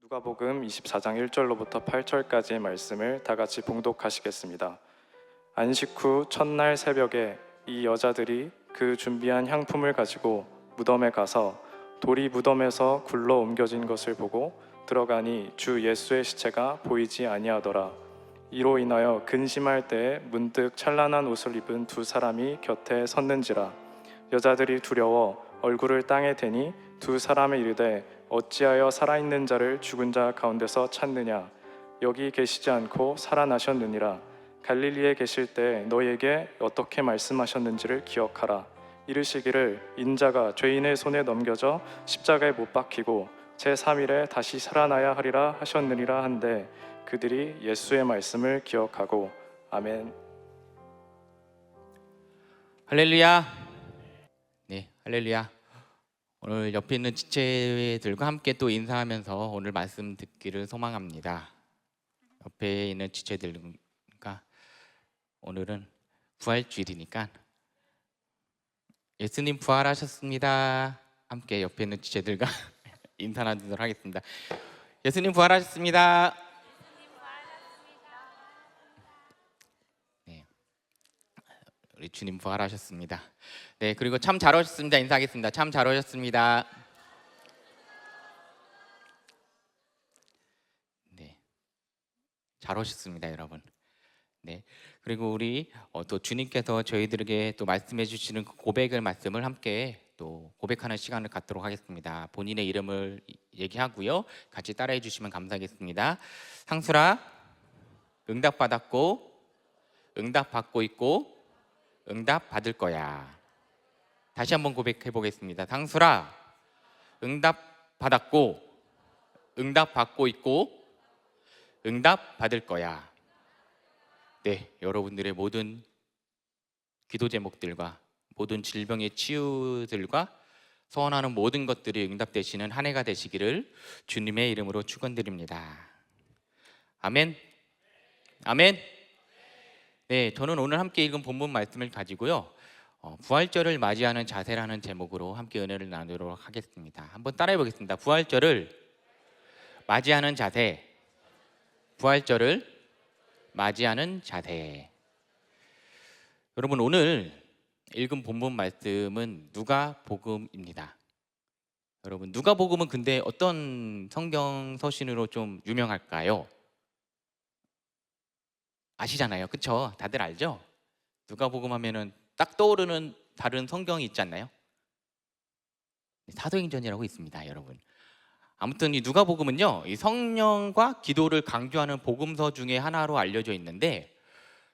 누가복음 24장 1절로부터 8절까지의 말씀을 다 같이 봉독하시겠습니다. 안식 후 첫날 새벽에 이 여자들이 그 준비한 향품을 가지고 무덤에 가서 돌이 무덤에서 굴러 옮겨진 것을 보고 들어가니 주 예수의 시체가 보이지 아니하더라. 이로 인하여 근심할 때에 문득 찬란한 옷을 입은 두 사람이 곁에 섰는지라. 여자들이 두려워 얼굴을 땅에 대니 두 사람이 이르되 어찌하여 살아있는 자를 죽은 자 가운데서 찾느냐? 여기 계시지 않고 살아나셨느니라. 갈릴리에 계실 때 너희에게 어떻게 말씀하셨는지를 기억하라. 이르시기를 인자가 죄인의 손에 넘겨져 십자가에 못 박히고 제3일에 다시 살아나야 하리라 하셨느니라 한데 그들이 예수의 말씀을 기억하고. 아멘. 할렐루야. 네, 할렐루야. 오늘 옆에 있는 지체들과 함께 또 인사하면서 오늘 말씀 듣기를 소망합니다. 옆에 있는 지체들과 오늘은 부활주일이니까 예수님 부활하셨습니다. 함께 옆에 있는 지체들과 인사 나누도록 하겠습니다. 예수님 부활하셨습니다. 네, 우리 주님 부활하셨습니다. 네, 그리고 참 잘 오셨습니다. 인사하겠습니다. 참 잘 오셨습니다. 네, 잘 오셨습니다, 여러분. 네, 그리고 우리 또 주님께서 저희들에게 또 말씀해 주시는 그 고백을 말씀을 함께 또 고백하는 시간을 갖도록 하겠습니다. 본인의 이름을 얘기하고요, 같이 따라해 주시면 감사하겠습니다. 상수라, 응답 받았고, 응답 받고 있고, 응답 받을 거야. 다시 한번 고백해 보겠습니다. 상수라, 응답 받았고, 응답 받고 있고, 응답 받을 거야. 네, 여러분들의 모든 기도 제목들과 모든 질병의 치유들과 소원하는 모든 것들이 응답되시는 한 해가 되시기를 주님의 이름으로 축원드립니다. 아멘. 아멘. 네, 저는 오늘 함께 읽은 본문 말씀을 가지고요, 부활절을 맞이하는 자세라는 제목으로 함께 은혜를 나누도록 하겠습니다. 한번 따라해 보겠습니다. 부활절을 맞이하는 자세. 부활절을 맞이하는 자세. 여러분, 오늘 읽은 본문 말씀은 누가복음입니다. 여러분, 누가복음은 근데 어떤 성경 서신으로 좀 유명할까요? 아시잖아요, 그쵸? 다들 알죠? 누가복음 하면은 딱 떠오르는 다른 성경이 있지 않나요? 사도행전이라고 있습니다, 여러분. 아무튼 이 누가복음은요, 이 성령과 기도를 강조하는 복음서 중에 하나로 알려져 있는데,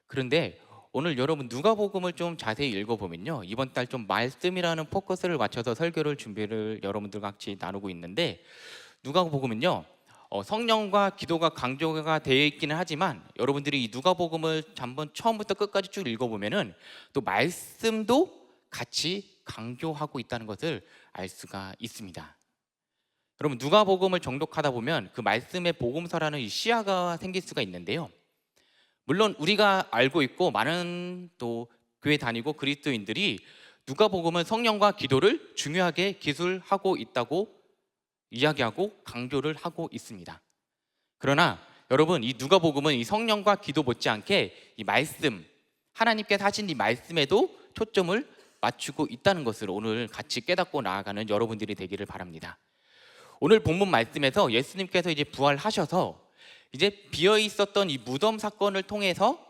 그런데 오늘 여러분 누가복음을 좀 자세히 읽어보면요, 이번 달 좀 말씀이라는 포커스를 맞춰서 설교를 준비를 여러분들과 같이 나누고 있는데, 누가복음은요, 성령과 기도가 강조가 되어 있기는 하지만 여러분들이 이 누가복음을 한번 처음부터 끝까지 쭉 읽어보면은 또 말씀도 같이 강조하고 있다는 것을 알 수가 있습니다. 여러분, 누가복음을 정독하다 보면 그 말씀의 복음서라는 이 시야가 생길 수가 있는데요, 물론 우리가 알고 있고 많은 또 교회 다니고 그리스도인들이 누가복음은 성령과 기도를 중요하게 기술하고 있다고 이야기하고 강조를 하고 있습니다. 그러나 여러분, 이 누가복음은 이 성령과 기도 못지않게 이 말씀, 하나님께서 하신 이 말씀에도 초점을 맞추고 있다는 것을 오늘 같이 깨닫고 나아가는 여러분들이 되기를 바랍니다. 오늘 본문 말씀에서 예수님께서 이제 부활하셔서 이제 비어 있었던 이 무덤 사건을 통해서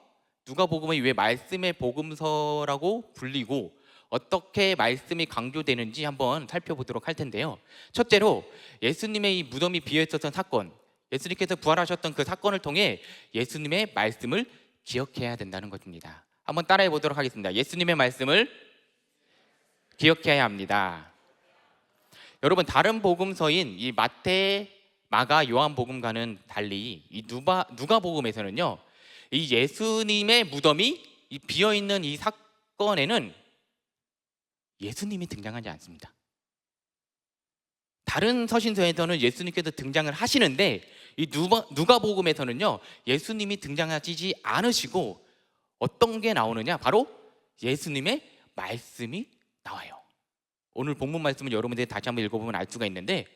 누가복음이 왜 말씀의 복음서라고 불리고 어떻게 말씀이 강조되는지 한번 살펴보도록 할 텐데요, 첫째로 예수님의 이 무덤이 비어 있었던 사건, 예수님께서 부활하셨던 그 사건을 통해 예수님의 말씀을 기억해야 된다는 것입니다. 한번 따라해 보도록 하겠습니다. 예수님의 말씀을 기억해야 합니다. 여러분, 다른 복음서인 이 마태, 마가, 요한복음과는 달리 이 누가복음에서는요, 이 예수님의 무덤이 이 비어있는 이 사건에는 예수님이 등장하지 않습니다. 다른 서신서에서는 예수님께서 등장을 하시는데 이 누가복음에서는요, 예수님이 등장하지 않으시고 어떤 게 나오느냐, 바로 예수님의 말씀이 나와요. 오늘 본문 말씀을 여러분들이 다시 한번 읽어보면 알 수가 있는데,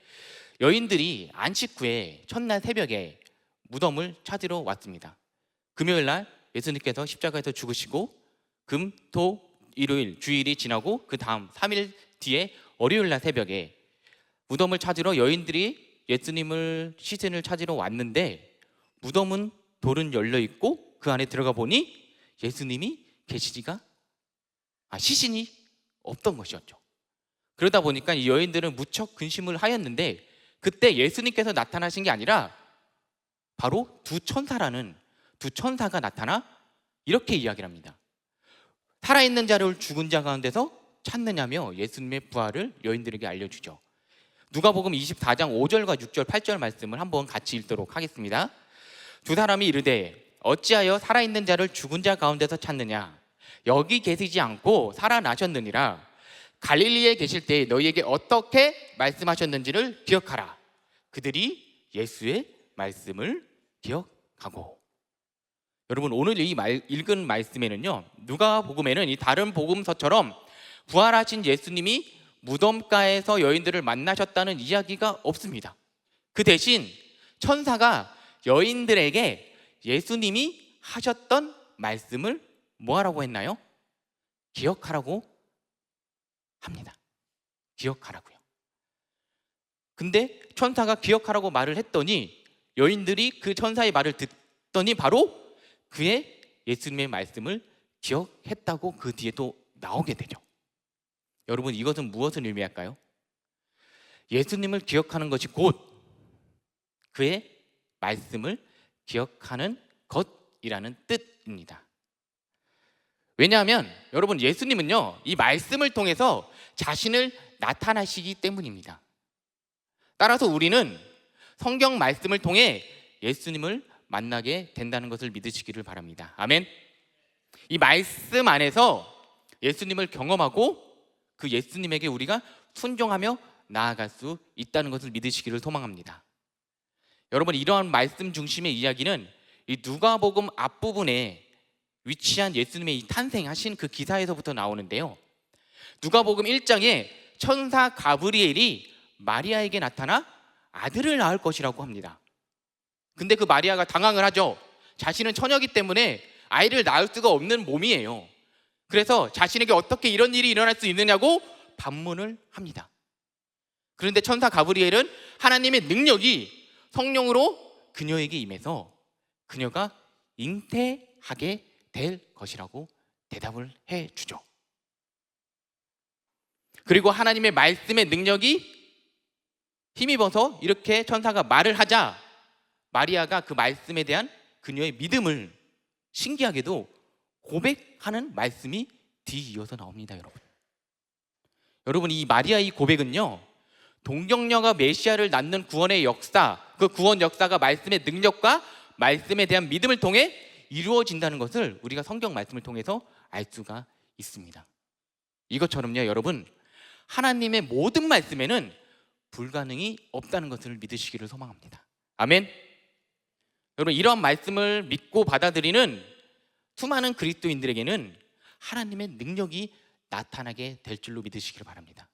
여인들이 안식 후에 첫날 새벽에 무덤을 찾으러 왔습니다. 금요일 날 예수님께서 십자가에서 죽으시고 금, 토, 일요일, 주일이 지나고 그 다음 3일 뒤에 월요일 날 새벽에 무덤을 찾으러 여인들이 예수님을 시신을 찾으러 왔는데 무덤은 돌은 열려 있고 그 안에 들어가 보니 예수님이 계시지가 시신이 없던 것이었죠. 그러다 보니까 이 여인들은 무척 근심을 하였는데 그때 예수님께서 나타나신 게 아니라 바로 두 천사가 나타나 이렇게 이야기를 합니다. 살아있는 자를 죽은 자 가운데서 찾느냐며 예수님의 부활을 여인들에게 알려주죠. 누가복음 24장 5절과 6절 8절 말씀을 한번 같이 읽도록 하겠습니다. 두 사람이 이르되 어찌하여 살아있는 자를 죽은 자 가운데서 찾느냐 여기 계시지 않고 살아나셨느니라. 갈릴리에 계실 때 너희에게 어떻게 말씀하셨는지를 기억하라. 그들이 예수의 말씀을 기억하고. 여러분, 오늘 읽은 말씀에는요, 누가복음에는 이 다른 복음서처럼 부활하신 예수님이 무덤가에서 여인들을 만나셨다는 이야기가 없습니다. 그 대신 천사가 여인들에게 예수님이 하셨던 말씀을 뭐하라고 했나요? 기억하라고 합니다. 기억하라고요. 근데 천사가 기억하라고 말을 했더니 여인들이 그 천사의 말을 듣더니 바로 그의 예수님의 말씀을 기억했다고 그 뒤에 또 나오게 되죠. 여러분, 이것은 무엇을 의미할까요? 예수님을 기억하는 것이 곧 그의 말씀을 기억하는 것이라는 뜻입니다. 왜냐하면 여러분, 예수님은요, 이 말씀을 통해서 자신을 나타나시기 때문입니다. 따라서 우리는 성경 말씀을 통해 예수님을 만나게 된다는 것을 믿으시기를 바랍니다. 아멘. 이 말씀 안에서 예수님을 경험하고 그 예수님에게 우리가 순종하며 나아갈 수 있다는 것을 믿으시기를 소망합니다. 여러분, 이러한 말씀 중심의 이야기는 이 누가복음 앞부분에 위치한 예수님의 이 탄생하신 그 기사에서부터 나오는데요, 누가복음 1장에 천사 가브리엘이 마리아에게 나타나 아들을 낳을 것이라고 합니다. 근데 그 마리아가 당황을 하죠. 자신은 처녀이기 때문에 아이를 낳을 수가 없는 몸이에요. 그래서 자신에게 어떻게 이런 일이 일어날 수 있느냐고 반문을 합니다. 그런데 천사 가브리엘은 하나님의 능력이 성령으로 그녀에게 임해서 그녀가 잉태하게 될 것이라고 대답을 해주죠. 그리고 하나님의 말씀의 능력이 힘입어서 이렇게 천사가 말을 하자 마리아가 그 말씀에 대한 그녀의 믿음을 신기하게도 고백하는 말씀이 뒤이어서 나옵니다. 여러분, 이 마리아의 고백은요, 동정녀가 메시아를 낳는 구원의 역사, 그 구원 역사가 말씀의 능력과 말씀에 대한 믿음을 통해 이루어진다는 것을 우리가 성경 말씀을 통해서 알 수가 있습니다. 이것처럼요, 여러분, 하나님의 모든 말씀에는 불가능이 없다는 것을 믿으시기를 소망합니다. 아멘. 여러분, 이러한 말씀을 믿고 받아들이는 수많은 그리스도인들에게는 하나님의 능력이 나타나게 될 줄로 믿으시기를 바랍니다.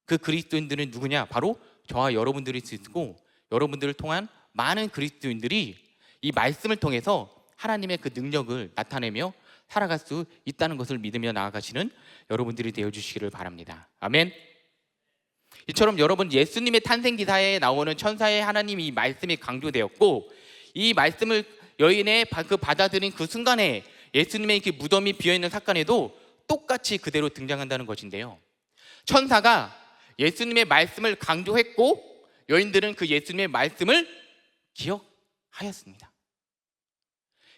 그 그리스도인들은 누구냐? 바로 저와 여러분들이 있고, 여러분들을 통한 많은 그리스도인들이 이 말씀을 통해서 하나님의 그 능력을 나타내며 살아갈 수 있다는 것을 믿으며 나아가시는 여러분들이 되어주시기를 바랍니다. 아멘. 이처럼 여러분, 예수님의 탄생 기사에 나오는 천사의 하나님 이 말씀이 강조되었고, 이 말씀을 여인의 그 받아들인 그 순간에 예수님의 그 무덤이 비어있는 사건에도 똑같이 그대로 등장한다는 것인데요, 천사가 예수님의 말씀을 강조했고 여인들은 그 예수님의 말씀을 기억하였습니다.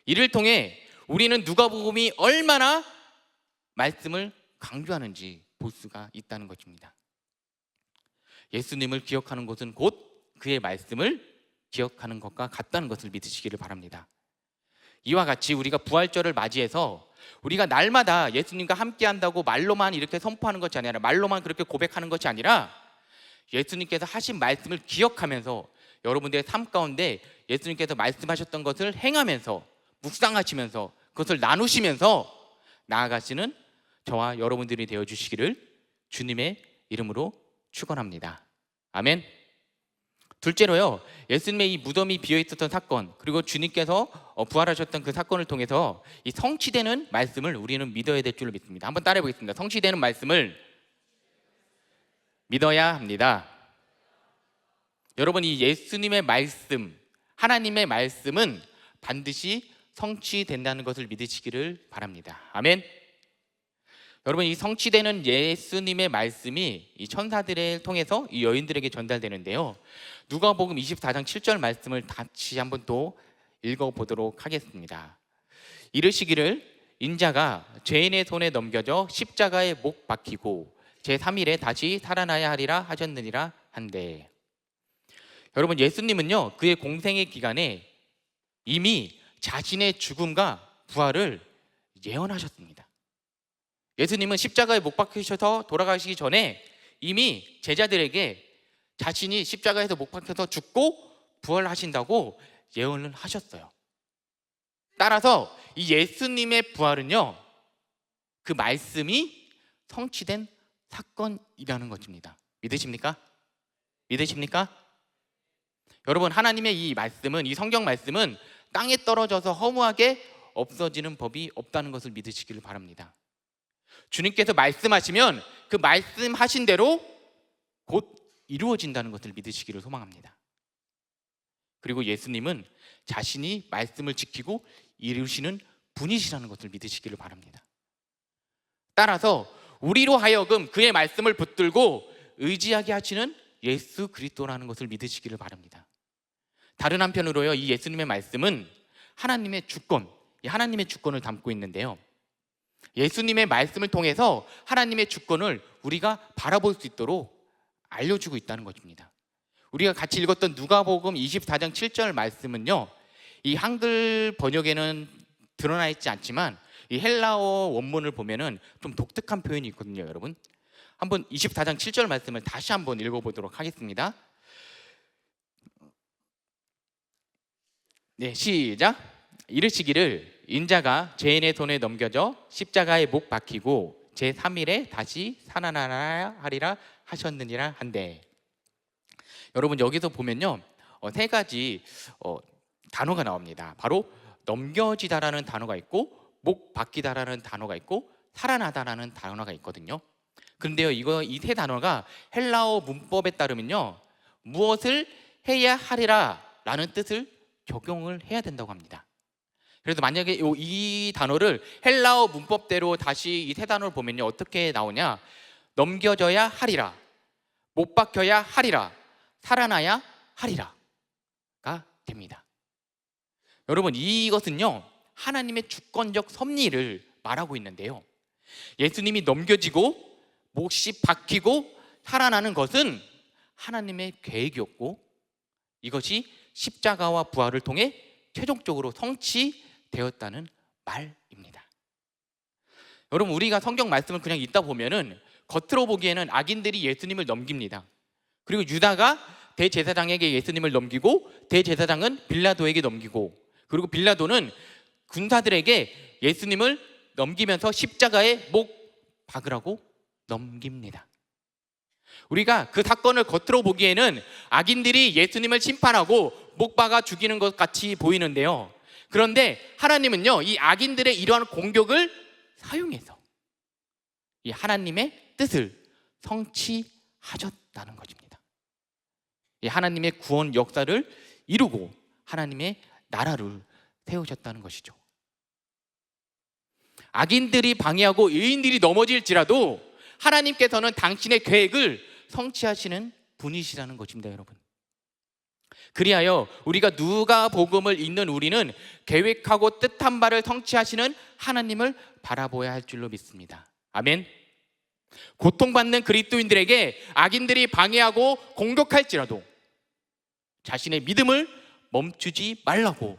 이를 통해 우리는 누가복음이 얼마나 말씀을 강조하는지 볼 수가 있다는 것입니다. 예수님을 기억하는 것은 곧 그의 말씀을 기억하는 것과 같다는 것을 믿으시기를 바랍니다. 이와 같이 우리가 부활절을 맞이해서 우리가 날마다 예수님과 함께 한다고 말로만 이렇게 선포하는 것이 아니라, 말로만 그렇게 고백하는 것이 아니라, 예수님께서 하신 말씀을 기억하면서 여러분들의 삶 가운데 예수님께서 말씀하셨던 것을 행하면서, 묵상하시면서, 그것을 나누시면서 나아가시는 저와 여러분들이 되어주시기를 주님의 이름으로 축원합니다. 아멘. 둘째로요, 예수님의 이 무덤이 비어 있었던 사건, 그리고 주님께서 부활하셨던 그 사건을 통해서 이 성취되는 말씀을 우리는 믿어야 될 줄로 믿습니다. 한번 따라해 보겠습니다. 성취되는 말씀을 믿어야 합니다. 여러분, 이 예수님의 말씀, 하나님의 말씀은 반드시 성취된다는 것을 믿으시기를 바랍니다. 아멘. 여러분, 이 성취되는 예수님의 말씀이 이 천사들을 통해서 이 여인들에게 전달되는데요, 누가복음 24장 7절 말씀을 다시 한번 또 읽어보도록 하겠습니다. 이르시기를 인자가 죄인의 손에 넘겨져 십자가에 못 박히고 제3일에 다시 살아나야 하리라 하셨느니라 한데, 여러분, 예수님은요 그의 공생의 기간에 이미 자신의 죽음과 부활을 예언하셨습니다. 예수님은 십자가에 못 박히셔서 돌아가시기 전에 이미 제자들에게 자신이 십자가에서 못 박혀서 죽고 부활하신다고 예언을 하셨어요. 따라서 이 예수님의 부활은요, 그 말씀이 성취된 사건이라는 것입니다. 믿으십니까? 믿으십니까? 여러분, 하나님의 이 말씀은, 이 성경 말씀은 땅에 떨어져서 허무하게 없어지는 법이 없다는 것을 믿으시기를 바랍니다. 주님께서 말씀하시면 그 말씀하신 대로 곧 이루어진다는 것을 믿으시기를 소망합니다. 그리고 예수님은 자신이 말씀을 지키고 이루시는 분이시라는 것을 믿으시기를 바랍니다. 따라서 우리로 하여금 그의 말씀을 붙들고 의지하게 하시는 예수 그리스도라는 것을 믿으시기를 바랍니다. 다른 한편으로요, 이 예수님의 말씀은 하나님의 주권, 이 하나님의 주권을 담고 있는데요, 예수님의 말씀을 통해서 하나님의 주권을 우리가 바라볼 수 있도록 알려주고 있다는 것입니다. 우리가 같이 읽었던 누가복음 24장 7절 말씀은요, 이 한글 번역에는 드러나 있지 않지만 이 헬라어 원문을 보면은 좀 독특한 표현이 있거든요. 여러분, 한번 24장 7절 말씀을 다시 한번 읽어보도록 하겠습니다. 네, 시작. 이르시기를 인자가 죄인의 손에 넘겨져 십자가에 못 박히고 제3일에 다시 살아나야 하리라 하셨느니라 한데, 여러분, 여기서 보면요 세 가지 단어가 나옵니다. 바로 넘겨지다라는 단어가 있고, 못 박히다라는 단어가 있고, 살아나다라는 단어가 있거든요. 그런데요, 이 세 단어가 헬라어 문법에 따르면요, 무엇을 해야 하리라 라는 뜻을 적용을 해야 된다고 합니다. 그래서 만약에 이 단어를 헬라어 문법대로 다시 이 세 단어를 보면요, 어떻게 나오냐? 넘겨져야 하리라, 못 박혀야 하리라, 살아나야 하리라가 됩니다. 여러분, 이것은요 하나님의 주권적 섭리를 말하고 있는데요, 예수님이 넘겨지고 못이 박히고 살아나는 것은 하나님의 계획이었고, 이것이 십자가와 부활을 통해 최종적으로 성취되었다는 말입니다. 여러분, 우리가 성경 말씀을 그냥 읽다 보면은 겉으로 보기에는 악인들이 예수님을 넘깁니다. 그리고 유다가 대제사장에게 예수님을 넘기고, 대제사장은 빌라도에게 넘기고, 그리고 빌라도는 군사들에게 예수님을 넘기면서 십자가에 못 박으라고 넘깁니다. 우리가 그 사건을 겉으로 보기에는 악인들이 예수님을 심판하고 못 박아 죽이는 것 같이 보이는데요, 그런데 하나님은요 이 악인들의 이러한 공격을 사용해서 이 하나님의 뜻을 성취하셨다는 것입니다. 이 하나님의 구원 역사를 이루고 하나님의 나라를 세우셨다는 것이죠. 악인들이 방해하고 의인들이 넘어질지라도 하나님께서는 당신의 계획을 성취하시는 분이시라는 것입니다. 여러분, 그리하여 우리가 누가복음을 읽는 우리는 계획하고 뜻한 바를 성취하시는 하나님을 바라보아야 할 줄로 믿습니다. 아멘. 고통받는 그리스도인들에게 악인들이 방해하고 공격할지라도 자신의 믿음을 멈추지 말라고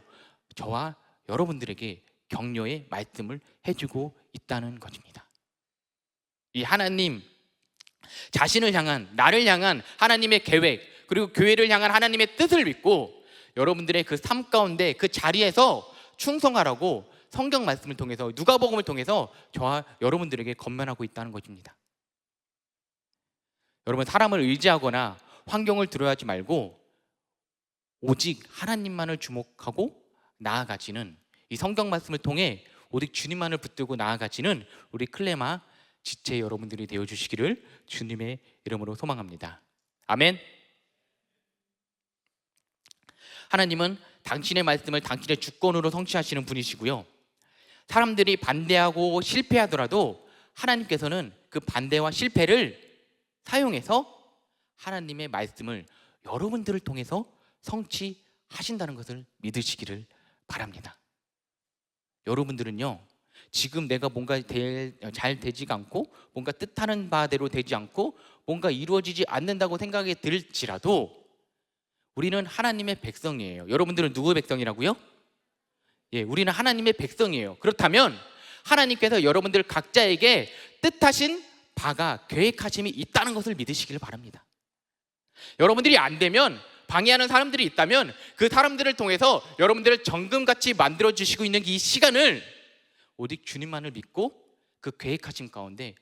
저와 여러분들에게 격려의 말씀을 해주고 있다는 것입니다. 이 하나님, 자신을 향한, 나를 향한 하나님의 계획, 그리고 교회를 향한 하나님의 뜻을 믿고 여러분들의 그 삶 가운데 그 자리에서 충성하라고 성경 말씀을 통해서, 누가복음을 통해서 저와 여러분들에게 권면하고 있다는 것입니다. 여러분, 사람을 의지하거나 환경을 두려워하지 말고 오직 하나님만을 주목하고 나아가지는, 이 성경 말씀을 통해 오직 주님만을 붙들고 나아가지는 우리 클레마 지체 여러분들이 되어주시기를 주님의 이름으로 소망합니다. 아멘. 하나님은 당신의 말씀을 당신의 주권으로 성취하시는 분이시고요, 사람들이 반대하고 실패하더라도 하나님께서는 그 반대와 실패를 사용해서 하나님의 말씀을 여러분들을 통해서 성취하신다는 것을 믿으시기를 바랍니다. 여러분들은요, 지금 내가 뭔가 잘 되지가 않고 뭔가 뜻하는 바대로 되지 않고 뭔가 이루어지지 않는다고 생각이 들지라도 우리는 하나님의 백성이에요. 여러분들은 누구의 백성이라고요? 예, 우리는 하나님의 백성이에요. 그렇다면 하나님께서 여러분들 각자에게 뜻하신 바가, 계획하심이 있다는 것을 믿으시길 바랍니다. 여러분들이 안 되면, 방해하는 사람들이 있다면 그 사람들을 통해서 여러분들을 정금같이 만들어 주시고 있는 이 시간을 오직 주님만을 믿고 그 계획하심 가운데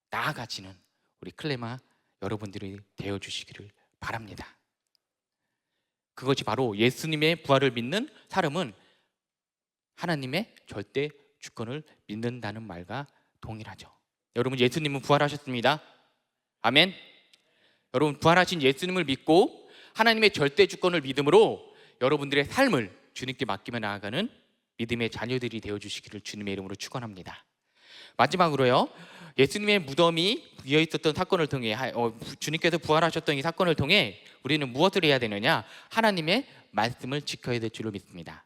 나아가지는 우리 클레마 여러분들이 되어 주시기를 바랍니다. 그것이 바로 예수님의 부활을 믿는 사람은 하나님의 절대 주권을 믿는다는 말과 동일하죠. 여러분, 예수님은 부활하셨습니다. 아멘. 여러분, 부활하신 예수님을 믿고 하나님의 절대 주권을 믿음으로 여러분들의 삶을 주님께 맡기며 나아가는 믿음의 자녀들이 되어주시기를 주님의 이름으로 축원합니다. 마지막으로요, 예수님의 무덤이 비어 있었던 사건을 통해 주님께서 부활하셨던 이 사건을 통해 우리는 무엇을 해야 되느냐? 하나님의 말씀을 지켜야 될 줄로 믿습니다.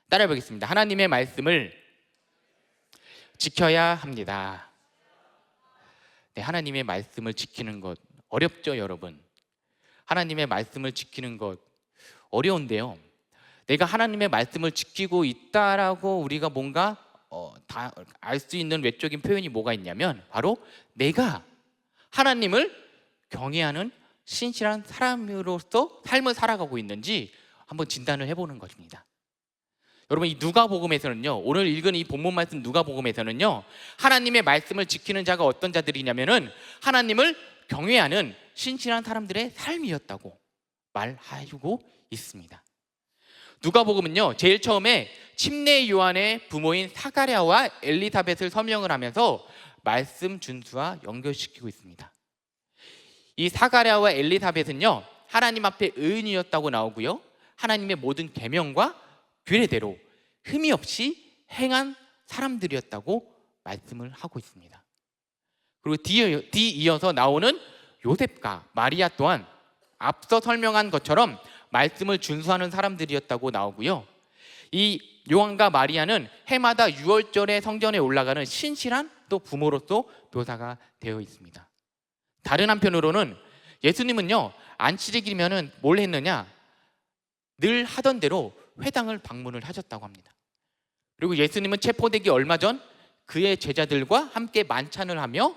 따라해 보겠습니다. 하나님의 말씀을 지켜야 합니다. 네, 하나님의 말씀을 지키는 것 어렵죠, 여러분? 하나님의 말씀을 지키는 것 어려운데요, 내가 하나님의 말씀을 지키고 있다라고 우리가 뭔가 다 알 수 있는 외적인 표현이 뭐가 있냐면 바로 내가 하나님을 경외하는 신실한 사람으로서 삶을 살아가고 있는지 한번 진단을 해보는 것입니다. 여러분, 이 누가복음에서는요, 오늘 읽은 이 본문 말씀 누가복음에서는요, 하나님의 말씀을 지키는 자가 어떤 자들이냐면은 하나님을 경외하는 신실한 사람들의 삶이었다고 말하고 있습니다. 누가복음은요, 제일 처음에 침례 요한의 부모인 사가랴와 엘리사벳을 서명을 하면서 말씀 준수와 연결시키고 있습니다. 이 사가랴와 엘리사벳은요, 하나님 앞에 의인이었다고 나오고요, 하나님의 모든 계명과 규례대로 흠이 없이 행한 사람들이었다고 말씀을 하고 있습니다. 그리고 뒤이어서 나오는 요셉과 마리아 또한 앞서 설명한 것처럼 말씀을 준수하는 사람들이었다고 나오고요, 이 요한과 마리아는 해마다 6월절에 성전에 올라가는 신실한 또 부모로서 묘사가 되어 있습니다. 다른 한편으로는 예수님은요, 안식일이면은 뭘 했느냐? 늘 하던 대로 회당을 방문을 하셨다고 합니다. 그리고 예수님은 체포되기 얼마 전 그의 제자들과 함께 만찬을 하며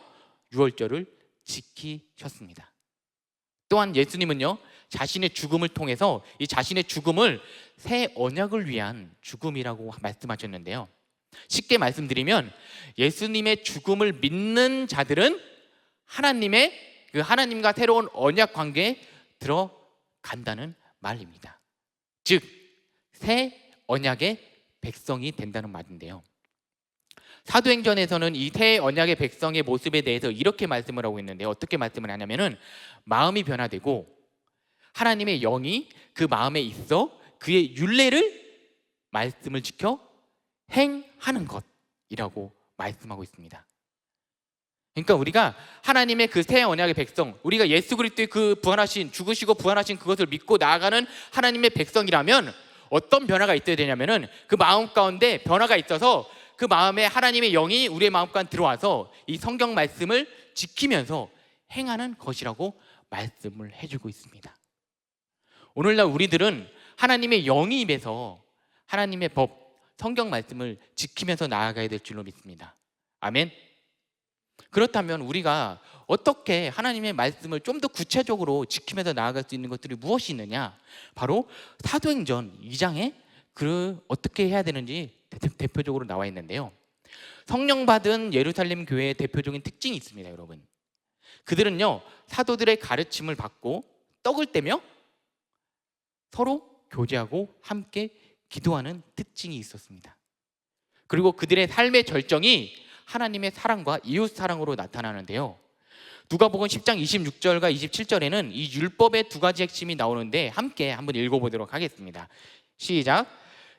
6월절을 지키셨습니다. 또한 예수님은요, 자신의 죽음을 통해서 이 자신의 죽음을 새 언약을 위한 죽음이라고 말씀하셨는데요, 쉽게 말씀드리면 예수님의 죽음을 믿는 자들은 하나님과 새로운 언약 관계에 들어간다는 말입니다. 즉, 새 언약의 백성이 된다는 말인데요, 사도행전에서는 이 새 언약의 백성의 모습에 대해서 이렇게 말씀을 하고 있는데요, 어떻게 말씀을 하냐면은 마음이 변화되고 하나님의 영이 그 마음에 있어 그의 율례를 말씀을 지켜 행하는 것이라고 말씀하고 있습니다. 그러니까 우리가 하나님의 그 새 언약의 백성, 우리가 예수 그리스도의 그 부활하신, 죽으시고 부활하신 그것을 믿고 나아가는 하나님의 백성이라면 어떤 변화가 있어야 되냐면은 그 마음 가운데 변화가 있어서 그 마음에 하나님의 영이 우리의 마음 가운데 들어와서 이 성경 말씀을 지키면서 행하는 것이라고 말씀을 해주고 있습니다. 오늘날 우리들은 하나님의 영이 임해서 하나님의 법, 성경 말씀을 지키면서 나아가야 될 줄로 믿습니다. 아멘. 그렇다면 우리가 어떻게 하나님의 말씀을 좀 더 구체적으로 지키면서 나아갈 수 있는 것들이 무엇이 있느냐? 바로 사도행전 2장에 어떻게 해야 되는지 대표적으로 나와 있는데요, 성령 받은 예루살렘 교회의 대표적인 특징이 있습니다. 여러분, 그들은요 사도들의 가르침을 받고 떡을 떼며 서로 교제하고 함께 기도하는 특징이 있었습니다. 그리고 그들의 삶의 절정이 하나님의 사랑과 이웃 사랑으로 나타나는데요. 누가복음 10장 26절과 27절에는 이 율법의 두 가지 핵심이 나오는데 함께 한번 읽어보도록 하겠습니다. 시작.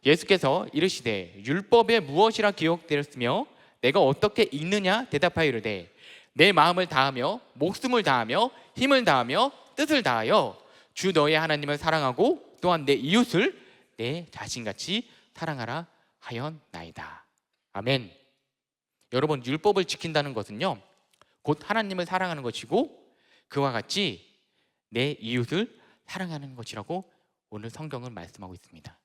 예수께서 이르시되 율법에 무엇이라 기록되었으며 내가 어떻게 읽느냐 대답하여 이르되 내 마음을 다하며 목숨을 다하며 힘을 다하며 뜻을 다하여 주 너의 하나님을 사랑하고 또한 내 이웃을 내 자신같이 사랑하라 하였나이다. 아멘. 여러분, 율법을 지킨다는 것은요 곧 하나님을 사랑하는 것이고 그와 같이 내 이웃을 사랑하는 것이라고 오늘 성경은 말씀하고 있습니다.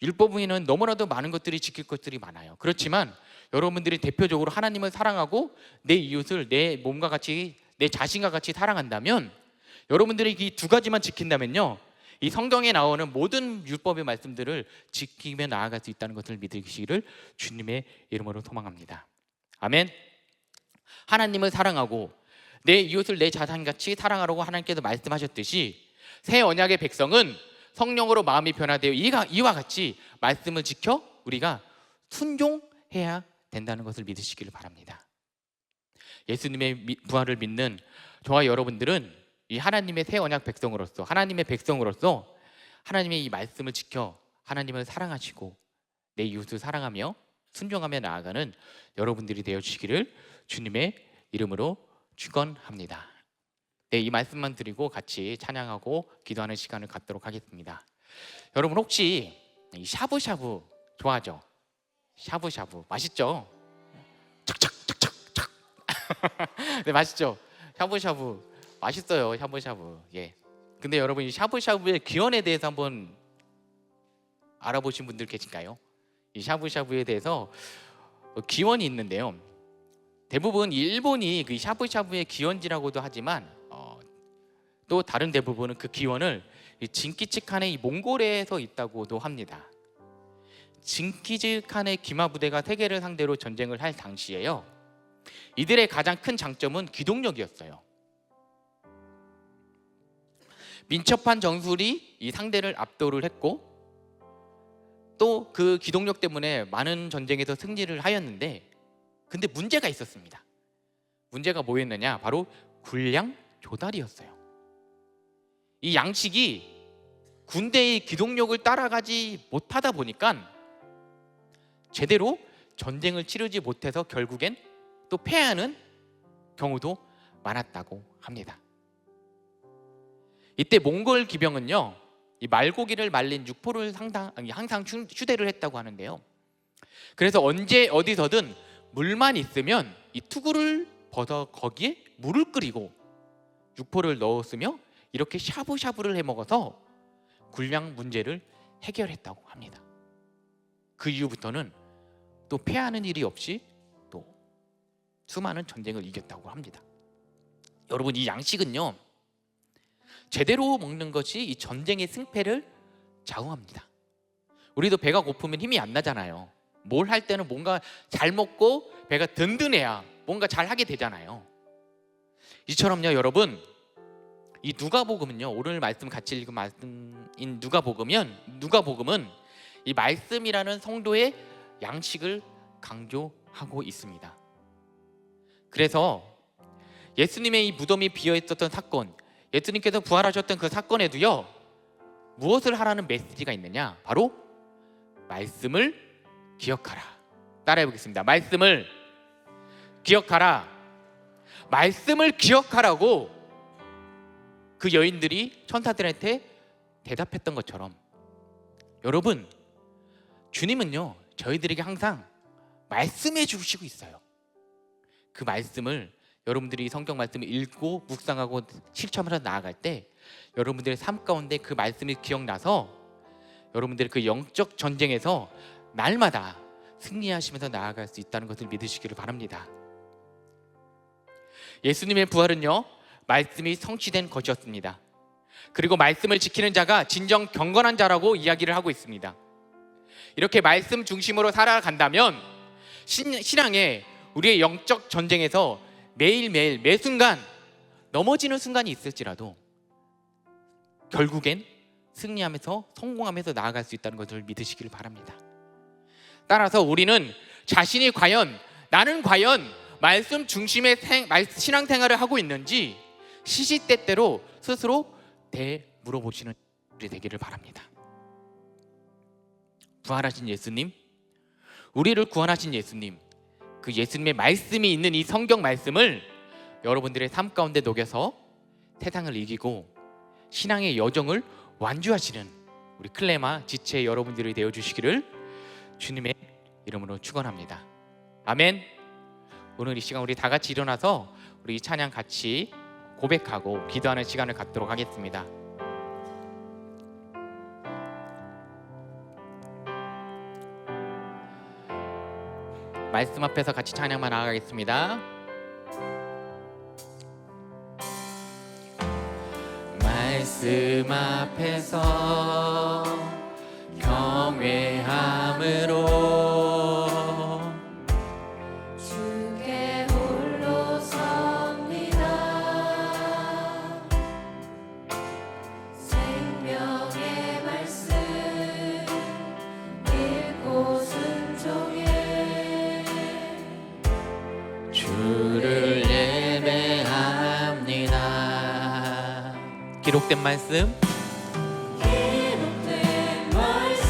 율법 위에는 너무나도 많은 것들이 지킬 것들이 많아요. 그렇지만 여러분들이 대표적으로 하나님을 사랑하고 내 이웃을 내 몸과 같이 내 자신과 같이 사랑한다면 여러분들이 이 두 가지만 지킨다면요 이 성경에 나오는 모든 율법의 말씀들을 지키며 나아갈 수 있다는 것을 믿으시기를 주님의 이름으로 소망합니다. 아멘. 하나님을 사랑하고 내 이웃을 내 자신같이 사랑하라고 하나님께서 말씀하셨듯이 새 언약의 백성은 성령으로 마음이 변화되어 이와 같이 말씀을 지켜 우리가 순종해야 된다는 것을 믿으시기를 바랍니다. 예수님의 부활을 믿는 저와 여러분들은 이 하나님의 새 언약 백성으로서 하나님의 백성으로서 하나님의 이 말씀을 지켜 하나님을 사랑하시고 내 이웃을 사랑하며 순종하며 나아가는 여러분들이 되어주시기를 주님의 이름으로 축원합니다. 네, 이 말씀만 드리고 같이 찬양하고 기도하는 시간을 갖도록 하겠습니다. 여러분 혹시 이 샤브샤브 좋아하죠? 샤브샤브 맛있죠? 착착착착착 네, 맛있죠? 샤브샤브 맛있어요. 샤브샤브. 예. 근데 여러분 이 샤브샤브의 기원에 대해서 한번 알아보신 분들 계신가요? 이 샤브샤브에 대해서 기원이 있는데요. 대부분 일본이 그 샤브샤브의 기원지라고도 하지만 또 다른 대부분은 그 기원을 징기츠칸의 이 몽골에서 있다고도 합니다. 징기즈칸의 기마 부대가 세계를 상대로 전쟁을 할 당시에요. 이들의 가장 큰 장점은 기동력이었어요. 민첩한 전술이 이 상대를 압도를 했고 또 그 기동력 때문에 많은 전쟁에서 승리를 하였는데 근데 문제가 있었습니다. 문제가 뭐였느냐? 바로 군량 조달이었어요. 이 양식이 군대의 기동력을 따라가지 못하다 보니까 제대로 전쟁을 치르지 못해서 결국엔 또 패하는 경우도 많았다고 합니다. 이때 몽골 기병은요 이 말고기를 말린 육포를 항상 휴대를 했다고 하는데요. 그래서 언제 어디서든 물만 있으면 이 투구를 벗어 거기에 물을 끓이고 육포를 넣었으며 이렇게 샤브샤브를 해 먹어서 군량 문제를 해결했다고 합니다. 그 이후부터는 또 패하는 일이 없이 또 수많은 전쟁을 이겼다고 합니다. 여러분 이 양식은요 제대로 먹는 것이 이 전쟁의 승패를 좌우합니다. 우리도 배가 고프면 힘이 안 나잖아요. 뭘 할 때는 뭔가 잘 먹고 배가 든든해야 뭔가 잘 하게 되잖아요. 이처럼요 여러분 이 누가복음은요 오늘 말씀 같이 읽은 말씀인 누가복음은 이 말씀이라는 성도의 양식을 강조하고 있습니다. 그래서 예수님의 이 무덤이 비어 있었던 사건, 예수님께서 부활하셨던 그 사건에도요 무엇을 하라는 메시지가 있느냐? 바로 말씀을 기억하라. 따라해 보겠습니다. 말씀을 기억하라. 말씀을 기억하라고 그 여인들이 천사들한테 대답했던 것처럼 여러분 주님은요 저희들에게 항상 말씀해 주시고 있어요. 그 말씀을 여러분들이 성경 말씀을 읽고 묵상하고 실천하면서 나아갈 때 여러분들의 삶 가운데 그 말씀이 기억나서 여러분들의 그 영적 전쟁에서 날마다 승리하시면서 나아갈 수 있다는 것을 믿으시기를 바랍니다. 예수님의 부활은요 말씀이 성취된 것이었습니다. 그리고 말씀을 지키는 자가 진정 경건한 자라고 이야기를 하고 있습니다. 이렇게 말씀 중심으로 살아간다면 신앙에 우리의 영적 전쟁에서 매일매일 매 순간 넘어지는 순간이 있을지라도 결국엔 승리하면서 성공하면서 나아갈 수 있다는 것을 믿으시기를 바랍니다. 따라서 우리는 자신이 나는 과연 말씀 중심의 신앙생활을 하고 있는지 시시때때로 스스로 물어보시는 우리 되기를 바랍니다. 부활하신 예수님, 우리를 구원하신 예수님, 그 예수님의 말씀이 있는 이 성경 말씀을 여러분들의 삶 가운데 녹여서 세상을 이기고 신앙의 여정을 완주하시는 우리 클레마 지체 여러분들이 되어주시기를 주님의 이름으로 축원합니다. 아멘. 오늘 이 시간 우리 다 같이 일어나서 우리 이 찬양 같이 고백하고 기도하는 시간을 갖도록 하겠습니다. 말씀 앞에서 같이 찬양만 나아가겠습니다. 말씀 앞에서 경외함으로 주께 홀로 섭니다. 생명의 말씀 읽고 순종해 주를 예배합니다. 기록된 말씀 기록된 말씀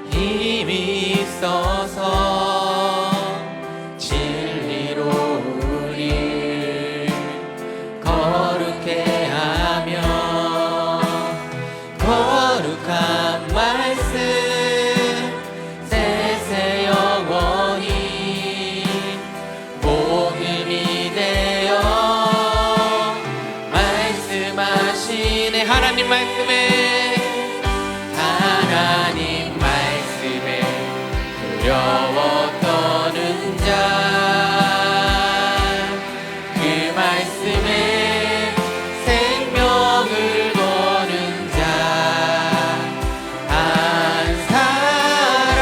힘이 있어서 진리로 우리 거룩해 하며 거룩한 말씀 세세 영원히 복음이 되어 말씀하시네. 하나님 말씀에 두려워 떠는 자, 그 말씀에 생명을 거는 자, 한 사람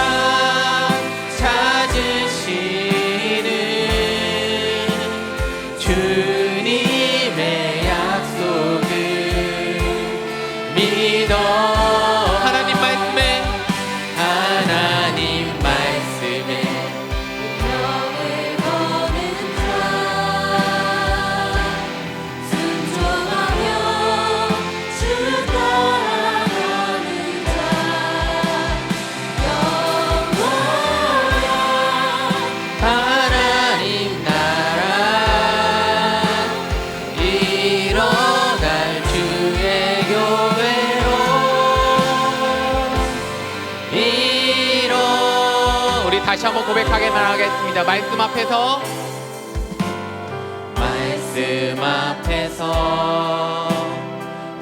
찾으시는 주님의 약속을 믿어. 하나님 말씀에 명을 거는 자 순종하며 주 따라가는 자 영원한 하나님 나라 일어날 주의 교회로 우리 다시 한번 고백하게 나가겠습니다. 말씀 앞에서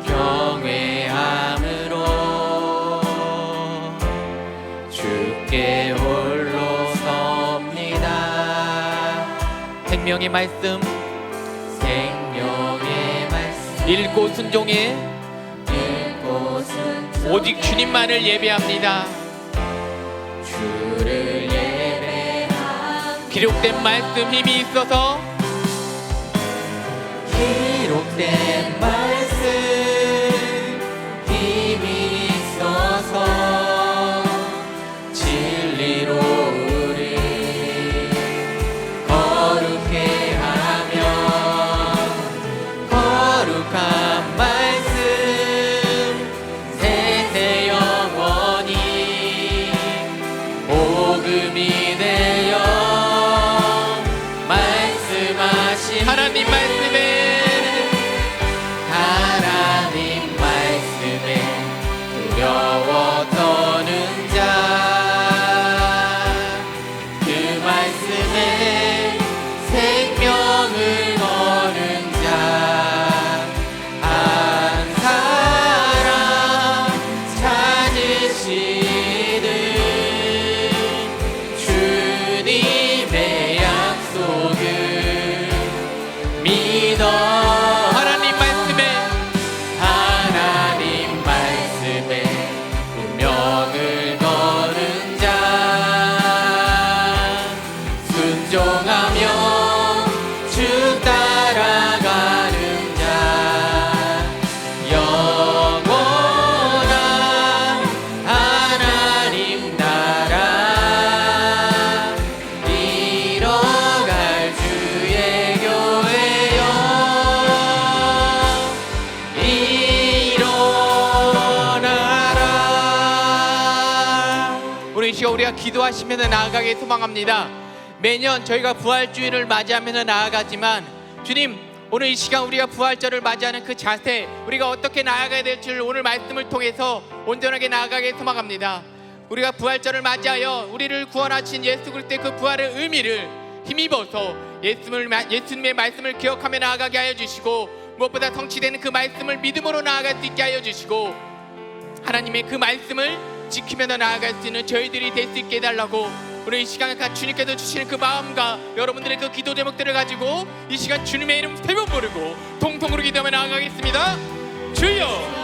경외함으로 주께 홀로 섭니다. 생명의 말씀 읽고 순종해 오직 주님만을 예배합니다. 주를 예배합니다. 기록된 말씀 힘이 있어서 기록된 말씀 힘이 있어서 진리로 우리 거룩해 하며 거룩한 말씀 세세 영원히 복음이 되어 말씀하신 하나님 말씀에 우리가 기도하시면서 나아가게 소망합니다. 매년 저희가 부활주일을 맞이하면서 나아가지만 주님, 오늘 이 시간 우리가 부활절을 맞이하는 그 자세, 우리가 어떻게 나아가야 될지를 오늘 말씀을 통해서 온전하게 나아가게 소망합니다. 우리가 부활절을 맞이하여 우리를 구원하신 예수 그리스도의 그 부활의 의미를 힘입어서 예수님의 말씀을 기억하며 나아가게 하여 주시고, 무엇보다 성취되는 그 말씀을 믿음으로 나아갈 수 있게 하여 주시고, 하나님의 그 말씀을 지키며 나아갈 수 있는 저희들이 될 수 있게 해달라고, 오늘 이 시간에 주님께서 주시는 그 마음과 여러분들의 그 기도 제목들을 가지고 이 시간 주님의 이름 세 번 부르고 통통으로 기도하며 나아가겠습니다. 주여